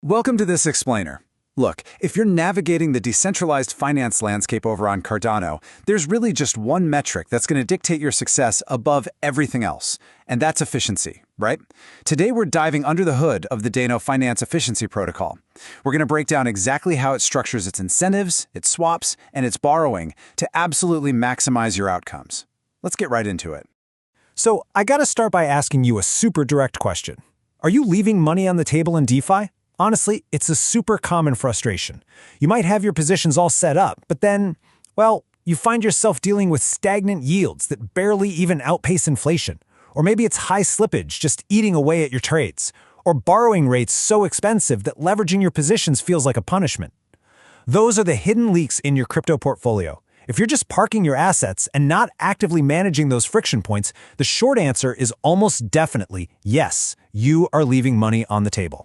Welcome to this explainer. Look, if you're navigating the decentralized finance landscape over on Cardano, there's really just one metric that's going to dictate your success above everything else, and that's efficiency, right? Today we're diving under the hood of the Dano Finance efficiency protocol. We're going to break down exactly how it structures its incentives, its swaps, and its borrowing to absolutely maximize your outcomes. Let's get right into it. So I gotta start by asking you a super direct question. Are you leaving money on the table in DeFi? Honestly, it's a super common frustration. You might have your positions all set up, but then, well, you find yourself dealing with stagnant yields that barely even outpace inflation. Or maybe it's high slippage just eating away at your trades. Or borrowing rates so expensive that leveraging your positions feels like a punishment. Those are the hidden leaks in your crypto portfolio. If you're just parking your assets and not actively managing those friction points, the short answer is almost definitely yes, you are leaving money on the table.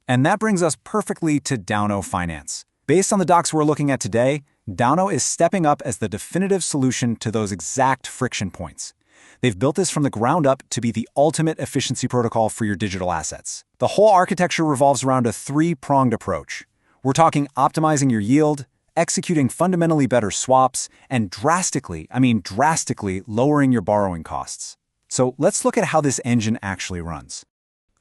And that brings us perfectly to Dano Finance. Based on the docs we're looking at today, Dano is stepping up as the definitive solution to those exact friction points. They've built this from the ground up to be the ultimate efficiency protocol for your digital assets. The whole architecture revolves around a three-pronged approach. We're talking optimizing your yield, executing fundamentally better swaps, and drastically lowering your borrowing costs. So let's look at how this engine actually runs.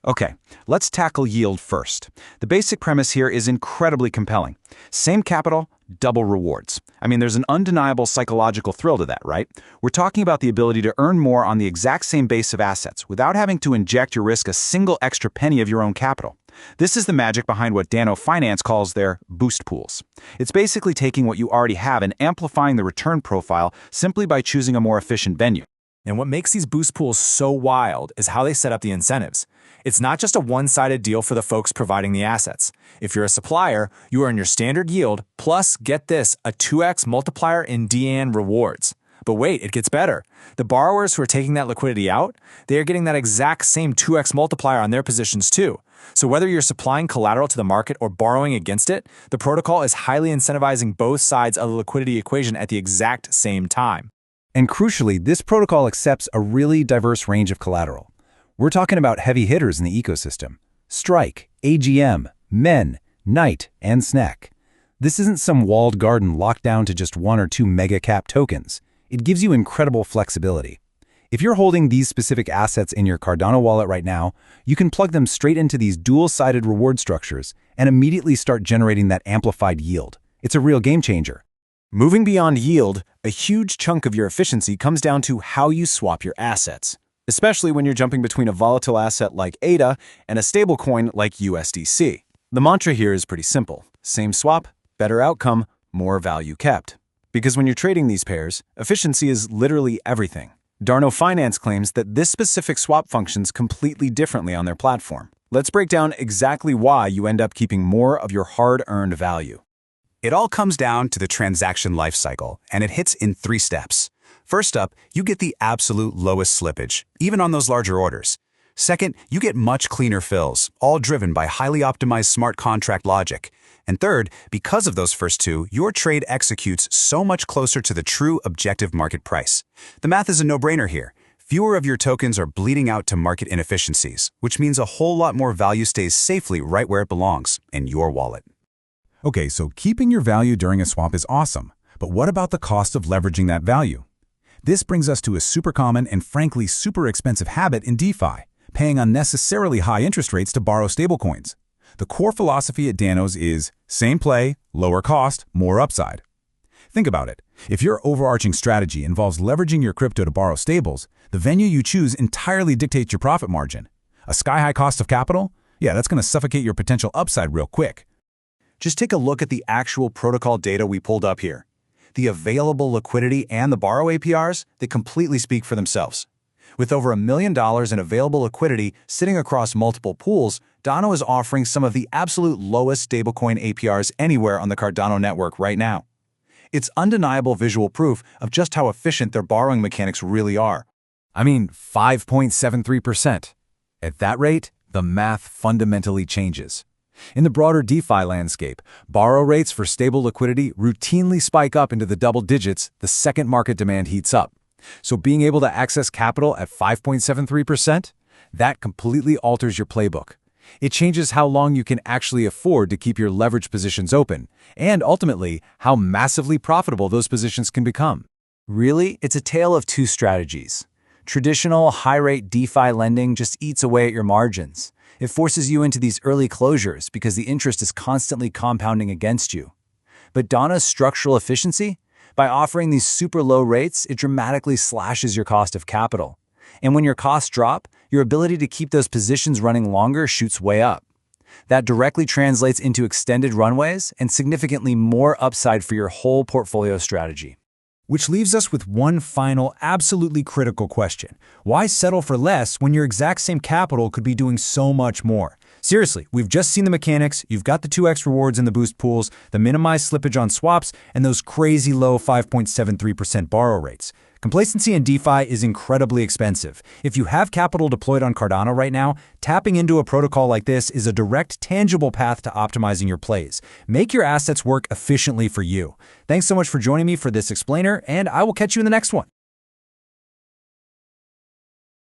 Okay, let's tackle yield first. The basic premise here is incredibly compelling. Same capital, double rewards. There's an undeniable psychological thrill to that, right? We're talking about the ability to earn more on the exact same base of assets without having to inject or risk a single extra penny of your own capital. This is the magic behind what Dano Finance calls their boost pools. It's basically taking what you already have and amplifying the return profile simply by choosing a more efficient venue. And what makes these boost pools so wild is how they set up the incentives. It's not just a one-sided deal for the folks providing the assets. If you're a supplier, you earn your standard yield, plus, get this, a 2x multiplier in DAN rewards. But wait, it gets better. The borrowers who are taking that liquidity out, they are getting that exact same 2x multiplier on their positions too. So whether you're supplying collateral to the market or borrowing against it, the protocol is highly incentivizing both sides of the liquidity equation at the exact same time. And crucially, this protocol accepts a really diverse range of collateral. We're talking about heavy hitters in the ecosystem: Strike, AGM, MEN, Knight, and SNEC. This isn't some walled garden locked down to just one or two mega cap tokens. It gives you incredible flexibility. If you're holding these specific assets in your Cardano wallet right now, you can plug them straight into these dual-sided reward structures and immediately start generating that amplified yield. It's a real game changer. Moving beyond yield, a huge chunk of your efficiency comes down to how you swap your assets, especially when you're jumping between a volatile asset like ADA and a stablecoin like USDC. The mantra here is pretty simple. Same swap, better outcome, more value kept. Because when you're trading these pairs, efficiency is literally everything. Dano Finance claims that this specific swap functions completely differently on their platform. Let's break down exactly why you end up keeping more of your hard-earned value. It all comes down to the transaction lifecycle, and it hits in 3 steps. First up, you get the absolute lowest slippage, even on those larger orders. Second, you get much cleaner fills, all driven by highly optimized smart contract logic. And third, because of those first two, your trade executes so much closer to the true objective market price. The math is a no-brainer here. Fewer of your tokens are bleeding out to market inefficiencies, which means a whole lot more value stays safely right where it belongs, in your wallet. Okay, so keeping your value during a swap is awesome, but what about the cost of leveraging that value? This brings us to a super common and frankly super expensive habit in DeFi, paying unnecessarily high interest rates to borrow stablecoins. The core philosophy at Danos is same play, lower cost, more upside. Think about it. If your overarching strategy involves leveraging your crypto to borrow stables, the venue you choose entirely dictates your profit margin. A sky-high cost of capital? Yeah, that's going to suffocate your potential upside real quick. Just take a look at the actual protocol data we pulled up here. The available liquidity and the borrow APRs, they completely speak for themselves. With over $1 million in available liquidity sitting across multiple pools, Dano is offering some of the absolute lowest stablecoin APRs anywhere on the Cardano network right now. It's undeniable visual proof of just how efficient their borrowing mechanics really are. 5.73%. At that rate, the math fundamentally changes. In the broader DeFi landscape, borrow rates for stable liquidity routinely spike up into the double digits the second market demand heats up. So being able to access capital at 5.73%, that completely alters your playbook. It changes how long you can actually afford to keep your leverage positions open, and ultimately, how massively profitable those positions can become. Really, it's a tale of two strategies. Traditional high-rate DeFi lending just eats away at your margins. It forces you into these early closures because the interest is constantly compounding against you. But Dano's structural efficiency? By offering these super low rates, it dramatically slashes your cost of capital. And when your costs drop, your ability to keep those positions running longer shoots way up. That directly translates into extended runways and significantly more upside for your whole portfolio strategy. Which leaves us with one final, absolutely critical question. Why settle for less when your exact same capital could be doing so much more? Seriously, we've just seen the mechanics. You've got the 2x rewards in the boost pools, the minimized slippage on swaps, and those crazy low 5.73% borrow rates. Complacency in DeFi is incredibly expensive. If you have capital deployed on Cardano right now, tapping into a protocol like this is a direct, tangible path to optimizing your plays. Make your assets work efficiently for you. Thanks so much for joining me for this explainer, and I will catch you in the next one.